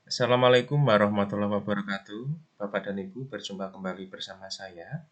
Assalamualaikum warahmatullahi wabarakatuh. Bapak dan Ibu, berjumpa kembali bersama saya.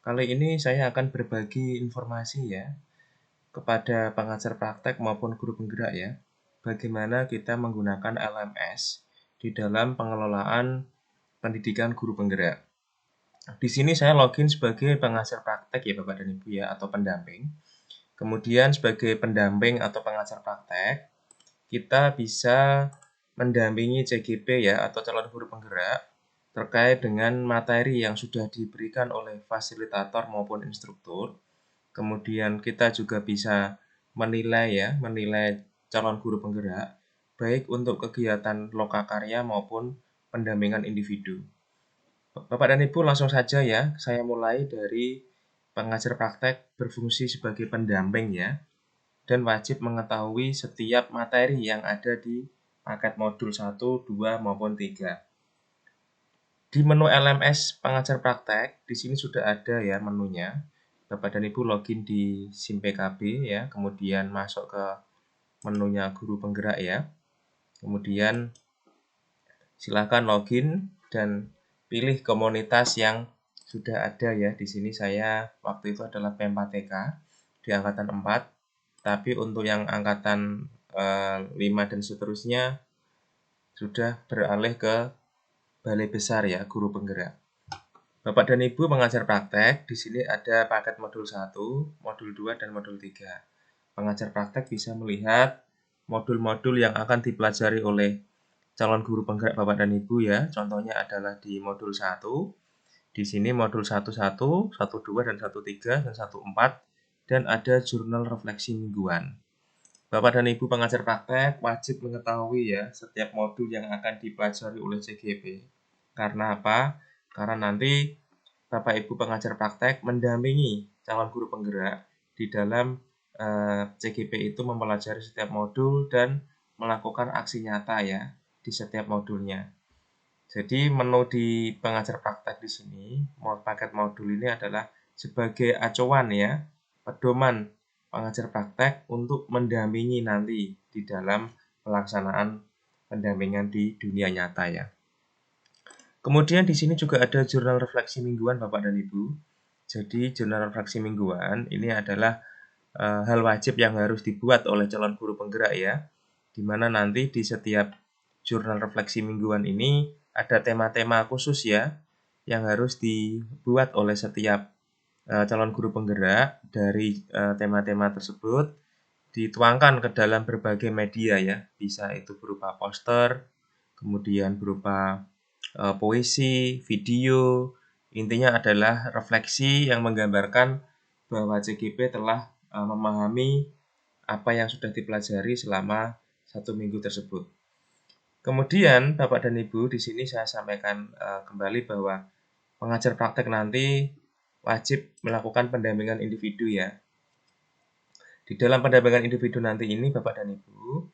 Kali ini saya akan berbagi informasi ya kepada pengajar praktek maupun guru penggerak ya. Bagaimana kita menggunakan LMS di dalam pengelolaan pendidikan guru penggerak. Di sini saya login sebagai pengajar praktek ya Bapak dan Ibu ya, atau pendamping. Kemudian sebagai pendamping atau pengajar praktek, kita bisa mendampingi CGP ya, atau calon guru penggerak terkait dengan materi yang sudah diberikan oleh fasilitator maupun instruktur. Kemudian kita juga bisa menilai calon guru penggerak baik untuk kegiatan lokakarya maupun pendampingan individu. Bapak dan Ibu, langsung saja ya, saya mulai dari pengajar praktek berfungsi sebagai pendamping ya, dan wajib mengetahui setiap materi yang ada di paket modul 1, 2, maupun 3. Di menu LMS pengajar praktek, di sini sudah ada ya menunya. Bapak dan Ibu login di SIM PKB ya, kemudian masuk ke menunya guru penggerak ya. Kemudian silakan login dan pilih komunitas yang sudah ada ya. Di sini saya waktu itu adalah P4TK di angkatan 4. Tapi untuk yang angkatan 5 dan seterusnya sudah beralih ke balai besar ya, guru penggerak. Bapak dan Ibu pengajar praktek, di sini ada paket modul 1, modul 2, dan modul 3. Pengajar praktek bisa melihat modul-modul yang akan dipelajari oleh calon guru penggerak Bapak dan Ibu ya. Contohnya adalah di modul 1. Di sini modul 11, 12, dan 13, dan 14, dan ada jurnal refleksi mingguan. Bapak dan Ibu pengajar praktek wajib mengetahui ya setiap modul yang akan dipelajari oleh CGP. Karena apa? Karena nanti Bapak Ibu pengajar praktek mendampingi calon guru penggerak di dalam CGP itu mempelajari setiap modul dan melakukan aksi nyata ya di setiap modulnya. Jadi menu di pengajar praktek di sini, paket modul ini adalah sebagai acuan ya, pedoman pengajar praktek untuk mendampingi nanti di dalam pelaksanaan pendampingan di dunia nyata ya. Kemudian di sini juga ada jurnal refleksi mingguan Bapak dan Ibu. Jadi jurnal refleksi mingguan ini adalah hal wajib yang harus dibuat oleh calon guru penggerak ya. Di mana nanti di setiap jurnal refleksi mingguan ini ada tema-tema khusus ya yang harus dibuat oleh setiap calon guru penggerak. Dari tema-tema tersebut dituangkan ke dalam berbagai media ya, bisa itu berupa poster, kemudian berupa puisi, video. Intinya adalah refleksi yang menggambarkan bahwa CGP telah memahami apa yang sudah dipelajari selama 1 minggu tersebut. Kemudian Bapak dan Ibu, di sini saya sampaikan kembali bahwa pengajar praktek nanti wajib melakukan pendampingan individu ya. Di dalam pendampingan individu nanti ini Bapak dan Ibu,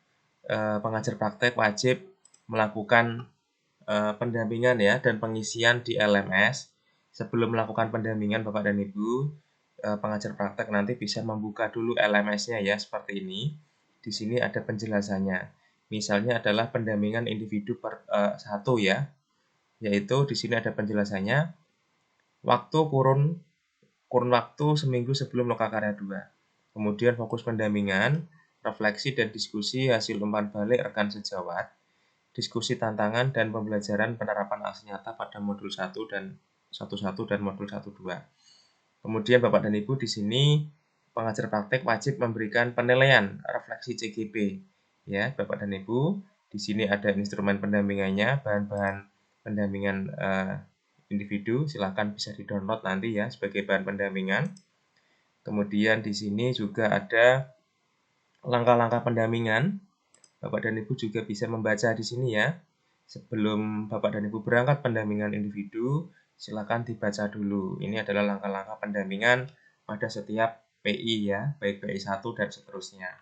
pengajar praktek wajib melakukan pendampingan ya dan pengisian di LMS. Sebelum melakukan pendampingan Bapak dan Ibu, pengajar praktek nanti bisa membuka dulu LMS-nya ya, seperti ini. Di sini ada penjelasannya. Misalnya adalah pendampingan individu per 1 ya, yaitu di sini ada penjelasannya. Kurun waktu seminggu sebelum lokakarya 2. Kemudian fokus pendampingan, refleksi dan diskusi hasil umpan balik rekan sejawat, diskusi tantangan dan pembelajaran penerapan aksi nyata pada modul 1 dan 11 dan modul 12. Kemudian Bapak dan Ibu, di sini pengajar praktek wajib memberikan penilaian refleksi CGP. Ya, Bapak dan Ibu, di sini ada instrumen pendampingannya, bahan-bahan pendampingan individu, silakan bisa di-download nanti ya sebagai bahan pendampingan. Kemudian di sini juga ada langkah-langkah pendampingan. Bapak dan Ibu juga bisa membaca di sini ya. Sebelum Bapak dan Ibu berangkat pendampingan individu, silakan dibaca dulu. Ini adalah langkah-langkah pendampingan pada setiap PI ya, baik PI 1 dan seterusnya.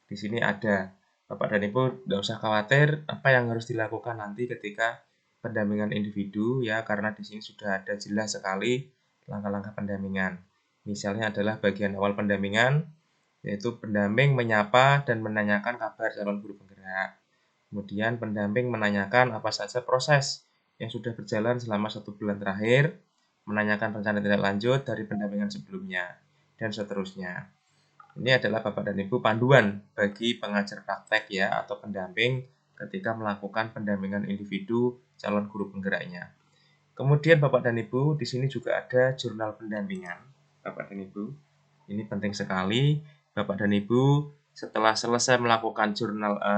Di sini ada. Bapak dan Ibu tidak usah khawatir apa yang harus dilakukan nanti ketika pendampingan individu ya, karena di sini sudah ada jelas sekali langkah-langkah pendampingan. Misalnya adalah bagian awal pendampingan, yaitu pendamping menyapa dan menanyakan kabar calon guru penggerak. Kemudian pendamping menanyakan apa saja proses yang sudah berjalan selama 1 bulan terakhir, menanyakan rencana tindak lanjut dari pendampingan sebelumnya, dan seterusnya. Ini adalah Bapak dan Ibu panduan bagi pengajar praktek ya atau pendamping ketika melakukan pendampingan individu calon guru penggeraknya. Kemudian Bapak dan Ibu, di sini juga ada jurnal pendampingan. Bapak dan Ibu, ini penting sekali. Bapak dan Ibu, setelah selesai melakukan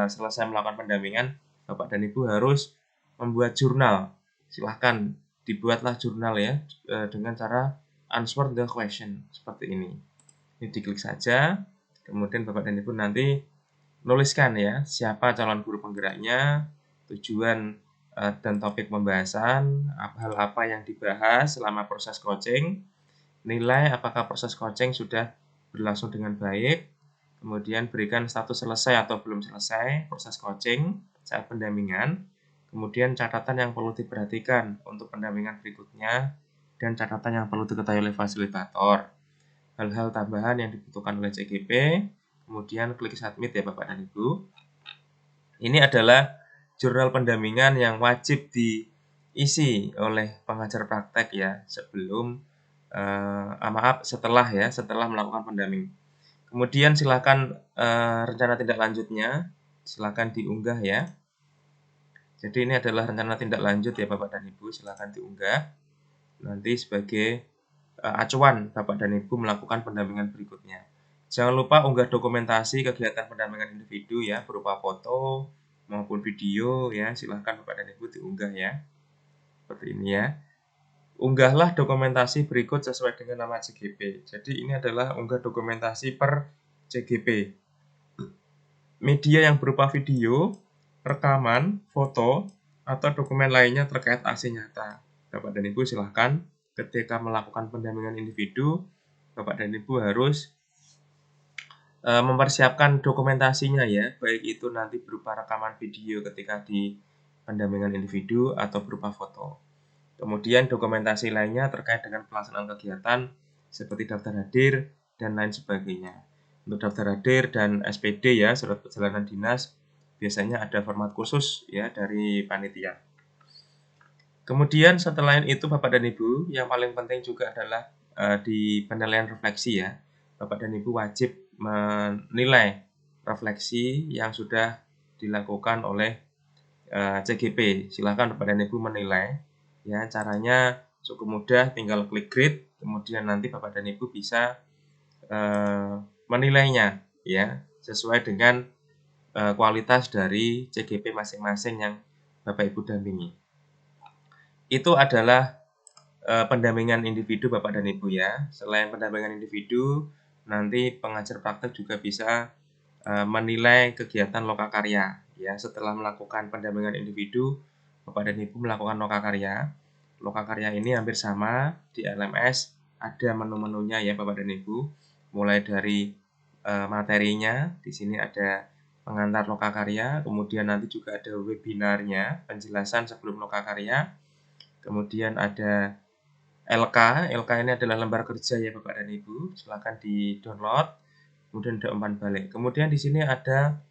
selesai melakukan pendampingan, Bapak dan Ibu harus membuat jurnal. Silahkan dibuatlah jurnal ya dengan cara answer the question seperti ini. Ini diklik saja. Kemudian Bapak dan Ibu nanti nuliskan ya siapa calon guru penggeraknya, tujuan dan topik pembahasan, hal apa yang dibahas selama proses coaching, nilai apakah proses coaching sudah berlangsung dengan baik, kemudian berikan status selesai atau belum selesai proses coaching saat pendampingan, kemudian catatan yang perlu diperhatikan untuk pendampingan berikutnya, dan catatan yang perlu diketahui oleh fasilitator. Hal-hal tambahan yang dibutuhkan oleh CGP, kemudian klik submit ya Bapak dan Ibu. Ini adalah jurnal pendampingan yang wajib diisi oleh pengajar praktek ya sebelum setelah melakukan pendamping. Kemudian silakan rencana tindak lanjutnya silakan diunggah ya. Jadi ini adalah rencana tindak lanjut ya Bapak dan Ibu, silakan diunggah nanti sebagai acuan Bapak dan Ibu melakukan pendampingan berikutnya. Jangan lupa unggah dokumentasi kegiatan pendampingan individu ya berupa foto maupun video ya, silahkan Bapak dan Ibu diunggah ya. Seperti ini ya. Unggahlah dokumentasi berikut sesuai dengan nama CGP. Jadi ini adalah unggah dokumentasi per CGP. Media yang berupa video, rekaman, foto, atau dokumen lainnya terkait aksi nyata. Bapak dan Ibu silahkan ketika melakukan pendampingan individu, Bapak dan Ibu harus mempersiapkan dokumentasinya ya, baik itu nanti berupa rekaman video ketika di pendampingan individu atau berupa foto. Kemudian dokumentasi lainnya terkait dengan pelaksanaan kegiatan seperti daftar hadir dan lain sebagainya. Untuk daftar hadir dan SPD ya, surat perjalanan dinas, biasanya ada format khusus ya dari panitia. Kemudian setelah itu Bapak dan Ibu, yang paling penting juga adalah di penilaian refleksi ya. Bapak dan Ibu wajib menilai refleksi yang sudah dilakukan oleh CGP. Silahkan Bapak dan Ibu menilai. Ya, caranya cukup mudah, tinggal klik grade, kemudian nanti Bapak dan Ibu bisa menilainya ya sesuai dengan kualitas dari CGP masing-masing yang Bapak Ibu dampingi. Itu adalah pendampingan individu Bapak dan Ibu ya. Selain pendampingan individu, nanti pengajar praktek juga bisa menilai kegiatan lokakarya ya. Setelah melakukan pendampingan individu, Bapak dan Ibu melakukan lokakarya. Lokakarya ini hampir sama di LMS, ada menu-menunya ya Bapak dan Ibu. Mulai dari materinya, di sini ada pengantar lokakarya, kemudian nanti juga ada webinarnya, penjelasan sebelum lokakarya. Kemudian ada LK ini adalah lembar kerja ya Bapak dan Ibu, silakan di-download. Kemudian ada umpan balik. Kemudian di sini ada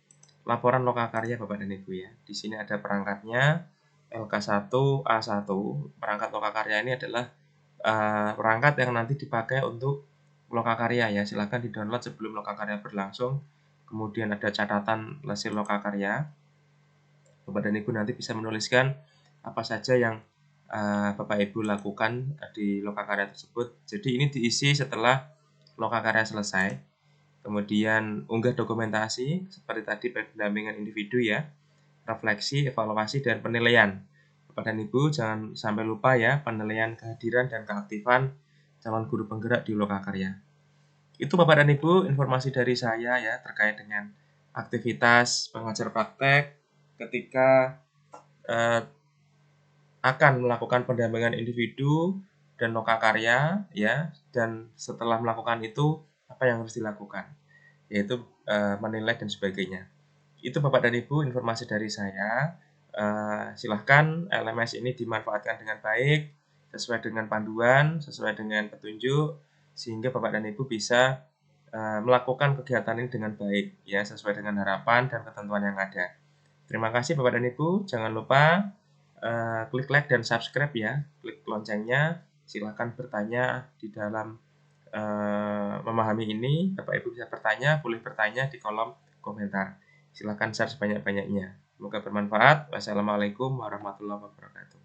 laporan lokakarya Bapak dan Ibu ya. Di sini ada perangkatnya LK1A1. Perangkat lokakarya ini adalah perangkat yang nanti dipakai untuk lokakarya ya. Silakan di-download sebelum lokakarya berlangsung. Kemudian ada catatan hasil lokakarya. Bapak dan Ibu nanti bisa menuliskan apa saja yang Bapak Ibu lakukan di lokakarya tersebut. Jadi ini diisi setelah lokakarya selesai. Kemudian unggah dokumentasi seperti tadi pendampingan individu ya, refleksi, evaluasi, dan penilaian. Bapak dan Ibu jangan sampai lupa ya penilaian kehadiran dan keaktifan calon guru penggerak di lokakarya. Itu Bapak dan Ibu informasi dari saya ya terkait dengan aktivitas pengajar praktek ketika akan melakukan pendampingan individu dan lokakarya ya, dan setelah melakukan itu apa yang harus dilakukan, yaitu menilai dan sebagainya. Itu Bapak dan Ibu informasi dari saya. Silahkan LMS ini dimanfaatkan dengan baik, sesuai dengan panduan, sesuai dengan petunjuk, sehingga Bapak dan Ibu bisa melakukan kegiatan ini dengan baik ya, sesuai dengan harapan dan ketentuan yang ada. Terima kasih Bapak dan Ibu. Jangan lupa klik like dan subscribe ya. Klik loncengnya. Silakan bertanya di dalam memahami ini. Bapak Ibu bisa bertanya, boleh bertanya di kolom komentar. Silakan share sebanyak-banyaknya. Semoga bermanfaat. Wassalamualaikum warahmatullahi wabarakatuh.